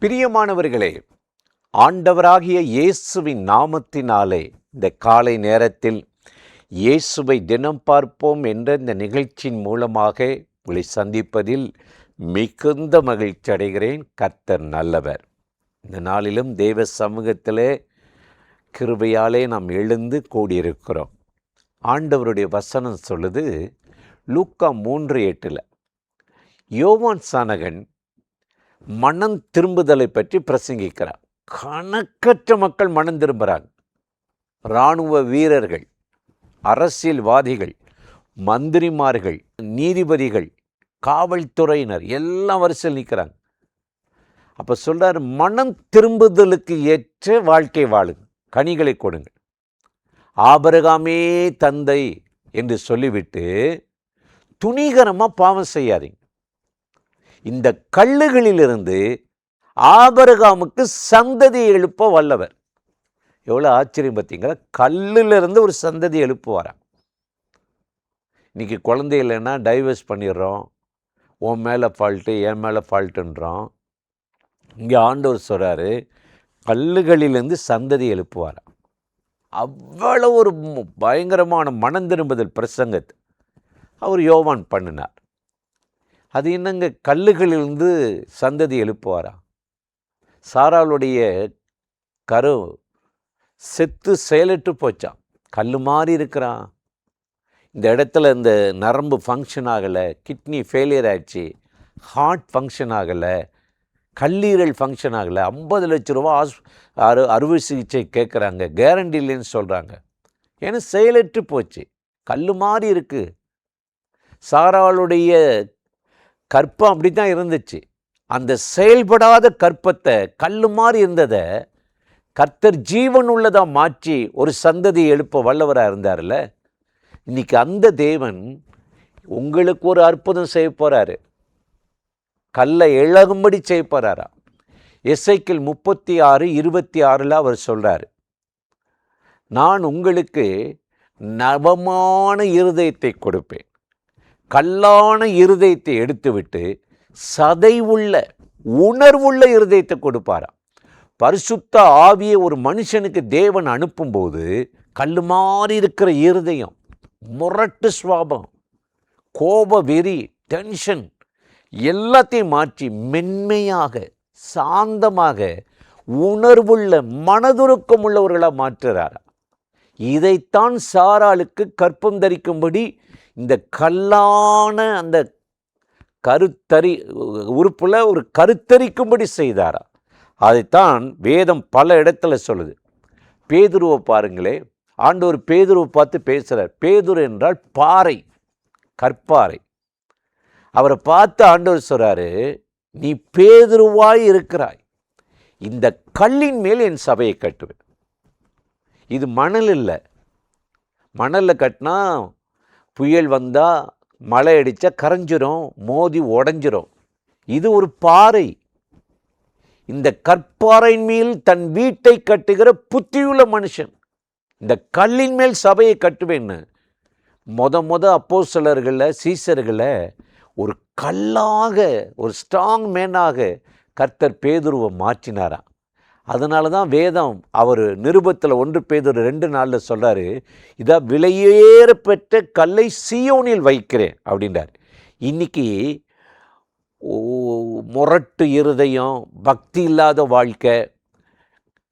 பிரியமானவர்களே, ஆண்டவராகிய இயேசுவின் நாமத்தினாலே இந்த காலை நேரத்தில் இயேசுவை தினம் பார்ப்போம் என்ற இந்த நிகழ்ச்சியின் மூலமாக உங்களை சந்திப்பதில் மிகுந்த மகிழ்ச்சி அடைகிறேன். கர்த்தர் நல்லவர். இந்த நாளிலும் தேவ சமூகத்திலே கிருபையாலே நாம் எழுந்து கூடியிருக்கிறோம். ஆண்டவருடைய வசனம் சொல்லுது, லூக்கா 3:8 யோவான் சானகன் மனம் திரும்புதலை பற்றி பிரசங்கிக்கிறார். கணக்கற்ற மக்கள் மனம் திரும்புகிறாங்க. இராணுவ வீரர்கள், அரசியல்வாதிகள், மந்திரிமார்கள், நீதிபதிகள், காவல்துறையினர் எல்லாம் வரிசையில் நிற்கிறாங்க. அப்போ சொல்கிறார், மனம் திரும்புதலுக்கு ஏற்ற வாழ்க்கை வாழுங்க, கனிகளை கொடுங்க, ஆபிரகாமே தந்தை என்று சொல்லிவிட்டு துணிகரமாக பாவம் செய்யாதீங்க. இந்த கல்லுகளிலிருந்து ஆபிரகாமுக்கு சந்ததி எழுப்ப வல்லவர். எவ்வளோ ஆச்சரியம் பார்த்தீங்களா? கல்லிலிருந்து ஒரு சந்ததி எழுப்புவாராம். இன்னைக்கு குழந்தை இல்லைன்னா டைவர்ஸ் பண்ணிடுறோம், உன் மேலே ஃபால்ட்டு என் மேலே ஃபால்ட்டுன்றோம். இங்கே ஆண்டவர் சொல்கிறாரு, கல்லுகளிலிருந்து சந்ததி எழுப்புவாராம். அவ்வளோ ஒரு பயங்கரமான மனம் திரும்புதல் பிரசங்கத்தை அவர் யோவான் பண்ணினார். அது என்னங்க, கல்லுகளிலிருந்து சந்ததி எழுப்புவாரா? சாராளுடைய கரு செத்து செயலற்று போச்சான், கல் மாதிரி இருக்கிறான். இந்த இடத்துல இந்த நரம்பு ஃபங்க்ஷன் ஆகலை, கிட்னி ஃபெயிலியர் ஆயிடுச்சு, ஹார்ட் ஃபங்க்ஷன் ஆகலை, கல்லீரல் ஃபங்க்ஷன் ஆகலை, 50 லட்ச ரூபா அறுவை சிகிச்சை கேட்குறாங்க, கேரண்டி இல்லைன்னு சொல்கிறாங்க. ஏன்னா செயலற்று போச்சு, கல் மாதிரி இருக்குது. சாராளுடைய கற்பம் அப்படி தான் இருந்துச்சு. அந்த செயல்படாத கற்பத்தை, கல் மாதிரி இருந்ததை கர்த்தர் ஜீவன் உள்ளதாக மாற்றி ஒரு சந்ததி எழுப்ப வல்லவராக இருந்தார்ல. இன்னைக்கு அந்த தேவன் உங்களுக்கு ஒரு அற்புதம் செய்ய போகிறாரு. கல்லை இழகும்படி செய்ய போகிறாரா. எசேக்கியேல் 36:26 அவர் சொல்கிறாரு, நான் உங்களுக்கு நவமான இருதயத்தை கொடுப்பேன், கல்லான இருதயத்தை எடுத்துவிட்டு சதை உள்ள உணர்வுள்ள இருதயத்தை கொடுப்பாராம். பரிசுத்த ஆவியை ஒரு மனுஷனுக்கு தேவன் அனுப்பும்போது கல் மாதிரி இருக்கிற இருதயம், முரட்டு சுவாபம், கோப வெறி, டென்ஷன் எல்லாத்தையும் மாற்றி மென்மையாக, சாந்தமாக, உணர்வுள்ள, மனதுருக்கம் உள்ளவர்களாக மாற்றுறாரா. இதைத்தான் சாராளுக்கு கற்பம் தரிக்கும்படி இந்த கல்லான அந்த கருத்தறி உறுப்பில் ஒரு கருத்தரிக்கும்படி செய்தாரா. அதைத்தான் வேதம் பல இடத்துல சொல்லுது. பேதுருவை பாருங்களே, ஆண்டவர் பேதுருவை பார்த்து பேசுகிறார். பேதுரு என்றால் பாறை, கற்பாறை. அவரை பார்த்து ஆண்டவர் சொல்கிறாரு, நீ பேதுருவாய் இருக்கிறாய், இந்த கல்லின் மேல் என் சபையை கட்டுவேன். இது மணல் இல்லை. மணலில் கட்டினா புயல் வந்தால், மழை அடித்தா கரைஞ்சிரும், மோதி உடஞ்சிரும். இது ஒரு பாறை. இந்த கற்பாறையின் மேல் தன் வீட்டை கட்டுகிற புத்தியுள்ள மனுஷன், இந்த கல்லின் மேல் சபையை கட்டுவேன்னு அப்போஸ்தலர்களை, சீசர்களை ஒரு கல்லாக, ஒரு ஸ்ட்ராங் மேனாக கர்த்தர் பேதுருவை மாற்றினாராம். அதனால தான் வேதம் அவர் நிருபத்தில் 1 பேதுரு 2:4 சொல்கிறாரு, இதான் விலையேற பெற்ற கல்லை சீயோனில் வைக்கிறேன் அப்படின்றார். இன்னைக்கு முரட்டு இருதயம், பக்தி இல்லாத வாழ்க்கை,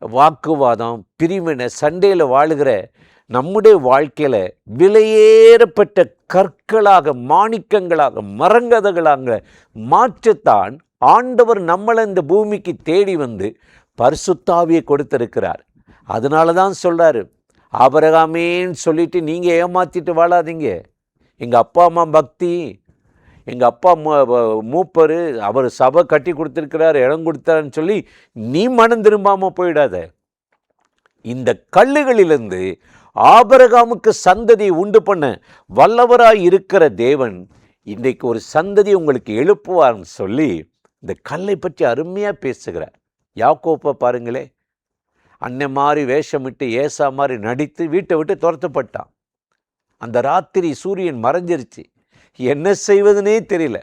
வாக்குவாதம், பிரிவினை, சண்டையில் வாழுகிற நம்முடைய வாழ்க்கையில் விலையேறப்பட்ட கற்களாக, மாணிக்கங்களாக, மரங்கதங்களாக மாற்றத்தான் ஆண்டவர் நம்மளை இந்த பூமிக்கு தேடி வந்து பரிசுத்த ஆவியை கொடுத்திருக்கிறார். அதனால தான் சொல்கிறாரு, ஆபிரகாமேன்னு சொல்லிட்டு நீங்கள் ஏமாற்றிட்டு வாழாதீங்க. எங்கள் அப்பா அம்மா பக்தி, எங்கள் அப்பா மூப்பர், அவர் சபை கட்டி கொடுத்துருக்கிறார், இடம் கொடுத்தாருன்னு சொல்லி நீ மனம் திரும்பாமல் போயிடாத. இந்த கல்லுகளிலிருந்து ஆபிரகாமுக்கு சந்ததியை உண்டு பண்ண வல்லவராய் இருக்கிற தேவன் இன்றைக்கு ஒரு சந்ததி உங்களுக்கு எழுப்புவார்னு சொல்லி இந்த கல்லை பற்றி அருமையாக பேசுகிறார். யாக்கோப்பை பாருங்களே, அன்னை மாதிரி வேஷமிட்டு ஏசா மாதிரி நடித்து வீட்டை விட்டு துரத்தப்பட்டான். அந்த ராத்திரி சூரியன் மறைஞ்சிருச்சு, என்ன செய்வதுனே தெரியல.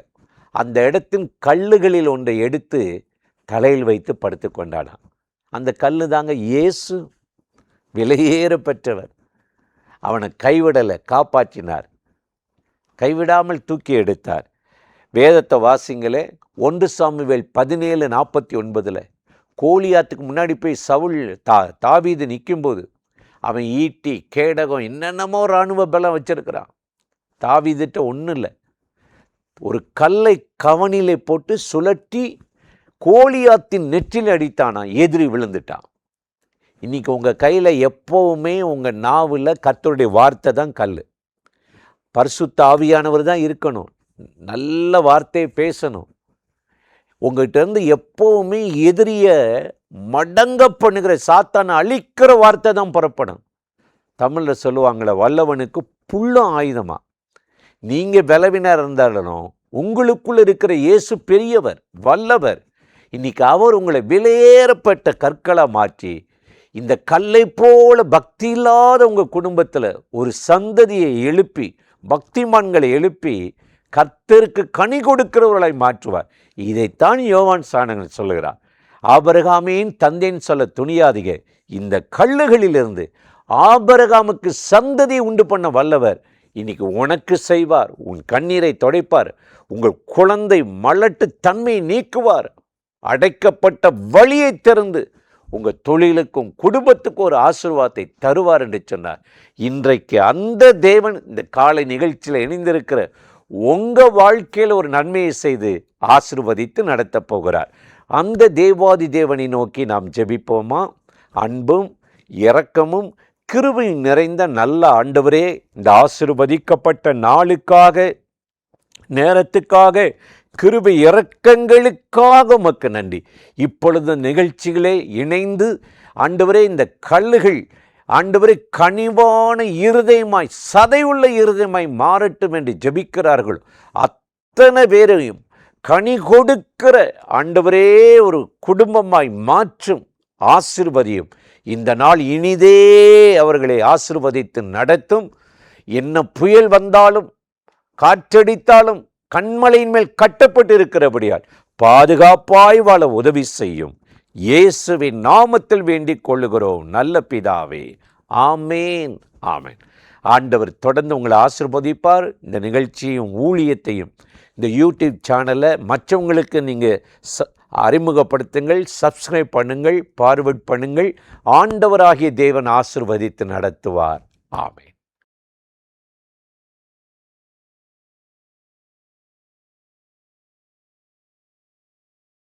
அந்த இடத்தின் கல்லுகளில் ஒன்றை எடுத்து தலையில் வைத்து படுத்து கொண்டானான். அந்த கல் தாங்க இயேசு, விலையேற பெற்றவர். அவனை கைவிடலை, காப்பாற்றினார், கைவிடாமல் தூக்கி எடுத்தார். வேதத்தை வாசிங்களே, 1 சாமுவேல் 17:49 கோலியாத்துக்கு முன்னாடி போய் சவுல் தாவீது நிற்கும்போது அவன் ஈட்டி, கேடகம், என்னென்னமோ இராணுவ பலம் வச்சிருக்கிறான். தாவீதுட்ட ஒன்றும் இல்லை, ஒரு கல்லை கவனிலே போட்டு சுழற்றி கோலியாத்தின் நெற்றில் அடித்தானா, எதிரி விழுந்துட்டான். இன்னைக்கு உங்கள் கையில் எப்போவுமே உங்கள் நாவில் கர்த்தருடைய வார்த்தை தான் கல். பரிசுத்த ஆவியானவர் தான் இருக்கணும், நல்ல வார்த்தையை பேசணும். உங்கள்கிட்ட இருந்து எப்போவுமே எதிரிய மடங்க பண்ணுகிற, சாத்தானை அழிக்கிற வார்த்தை தான் புறப்படும். தமிழில் சொல்லுவாங்களே, வல்லவனுக்கு புல்லும் ஆயுதமா. நீங்கள் பலவீனர் இருந்தாலும் உங்களுக்குள்ள இருக்கிற இயேசு பெரியவர், வல்லவர். இன்னைக்கு அவர் உங்களை விலையேறப்பட்ட கற்களாக மாற்றி, இந்த கல்லை போல பக்தி இல்லாத உங்கள் குடும்பத்தில் ஒரு சந்ததியை எழுப்பி, பக்திமான்களை எழுப்பி கர்த்தருக்கு கனி கொடுக்கிறவர்களை மாற்றுவார். இதைத்தான் யோவான் சாணகன் சொல்லுகிறார். ஆபிரகாமின் தந்தைன்னு சொல்ல துணியாதீங்க, இந்த கல்லுகளிலிருந்து ஆபிரகாமுக்கு சந்ததி உண்டு பண்ண வல்லவர் இன்னைக்கு உனக்கு செய்வார். உன் கண்ணீரை துடைப்பார், உங்கள் குழந்தை மலட்டு தன்மையை நீக்குவார், அடைக்கப்பட்ட வழியை திறந்து உங்கள் தொழிலுக்கும் குடும்பத்துக்கும் ஒரு ஆசீர்வாதத்தை தருவார் என்று சொன்னார். இன்றைக்கு அந்த தேவன் இந்த காலை நிகழ்ச்சியில் இணைந்திருக்கிற உங்கள் வாழ்க்கையில் ஒரு நன்மையை செய்து ஆசீர்வதித்து நடத்த போகிறார். அந்த தேவாதி தேவனை நோக்கி நாம் ஜெபிப்போமா? அன்பும் இரக்கமும் கிருபையும் நிறைந்த நல்ல ஆண்டவரே, இந்த ஆசீர்வதிக்கப்பட்ட நாளுக்காக, நேரத்துக்காக, கிருபை இரக்கங்களுக்காக உமக்கு நன்றி. இப்பொழுது நிகழ்ச்சிகளே இணைந்து ஆண்டவரே, இந்த கல்லுகள் ஆண்டவரே கனிவான இருதயமாய், சதையுள்ள இருதயமாய் மாறட்டும் என்று ஜெபிக்கிறார்கள். அத்தனை பேரையும் கனி கொடுக்கிற ஆண்டவரே ஒரு குடும்பமாய் மாற்றும் ஆசீர்வதியும். இந்த நாள் இனிதே அவர்களை ஆசீர்வதித்து நடத்தும். என்ன புயல் வந்தாலும், காற்றடித்தாலும், கண்மலையின் மேல் கட்டப்பட்டு இருக்கிறபடியால் பாதுகாப்பாய் வாழ உதவி செய்யும். இயேசுவின் நாமத்தில் வேண்டிக் கொள்ளுகிறோம் நல்ல பிதாவே, ஆமேன், ஆமேன். ஆண்டவர் தொடர்ந்து உங்களை ஆசீர்வதிப்பார். இந்த நிகழ்ச்சியும் ஊழியத்தையும் இந்த யூடியூப் சேனலை மற்றவங்களுக்கு நீங்கள் அறிமுகப்படுத்துங்கள், சப்ஸ்கிரைப் பண்ணுங்கள், பார்வர்ட் பண்ணுங்கள். ஆண்டவராகிய தேவன் ஆசீர்வதித்து நடத்துவார். ஆமேன்.